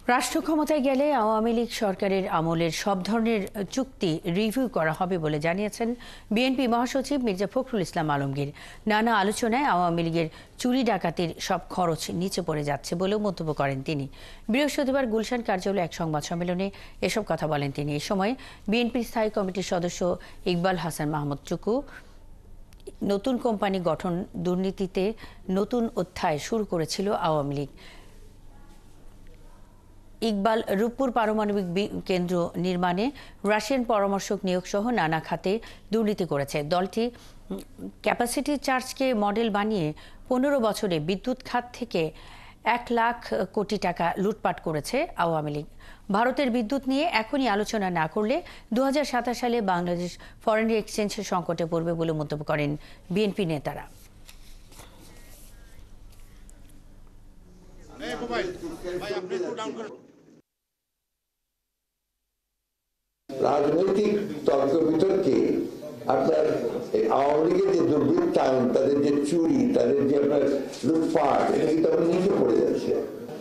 রাষ্ট্র ক্ষমতায় গেলে আওয়ামী লীগ সরকারের আমলের সব ধরনের চুক্তি রিভিউ করা হবে বলে জানিয়েছেন বিএনপি মহাসচিব মির্জা ফখরুল ইসলাম আলমগীর। নানা আলোচনায় আওয়ামী লীগের চুরি ডাকাতির সব খরচ নিচে পড়ে যাচ্ছে বলেও মন্তব্য করেন তিনি। বৃহস্পতিবার গুলশান কার্যালয়ে এক সংবাদ সম্মেলনে এসব কথা বলেন তিনি। এ সময় বিএনপির স্থায়ী কমিটির সদস্য ইকবাল হাসান মাহমুদ চুকু নতুন কোম্পানি গঠন, দুর্নীতিতে নতুন অধ্যায় শুরু করেছিল আওয়ামী লীগ। ইকবাল রূপপুর পারমাণবিক কেন্দ্র নির্মাণে রাশিয়ান পরামর্শক নিয়োগ সহ নানা খাতে দুর্নীতি করেছে। দলটি ক্যাপাসিটি চার্জকে মডেল বানিয়ে 15 বছরে বিদ্যুৎ খাত থেকে 1 লাখ কোটি টাকা লুটপাট করেছে আওয়ামী লীগ। ভারতের বিদ্যুৎ নিয়ে এখনই আলোচনা না করলে 2027 সালে বাংলাদেশ ফরেন এক্সচেঞ্জ সংকটে পড়বে বলে মন্তব্য করেন বিএনপি নেতারা। রাজনৈতিক তর্ক বিতর্কে আপনার আওয়ামী লীগের যে দুর্বৃত্তায়ন, তাদের যে চুরি, তাদের যে আপনার লুটপাট, এটা কিন্তু আপনার নিচে পড়ে যাচ্ছে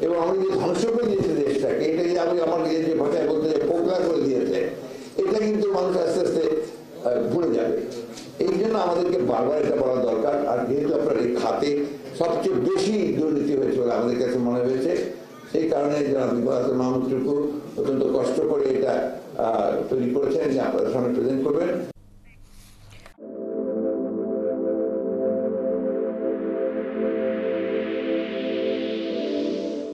এবং আমি যে ধ্বংস করে দিয়েছে দেশটাকে, এটা যে আমি আমার যে ভাষায় বলতে যে পোকলা করে দিয়েছে, এটা কিন্তু মানুষ আস্তে আস্তে ভুলে যাবে। এই জন্য আমাদেরকে বারবার এটা বলা দরকার। আর যেহেতু আপনার এই খাতে সবচেয়ে বেশি দুর্নীতি হয়েছে বলে আমাদের কাছে মনে হয়েছে, সেই কারণে ইকবাল হাসান মাহমুদ চুকু অত্যন্ত কষ্ট করে এটা তৈরি করেছেন, যে আপনাদের সামনে প্রেজেন্ট করবেন।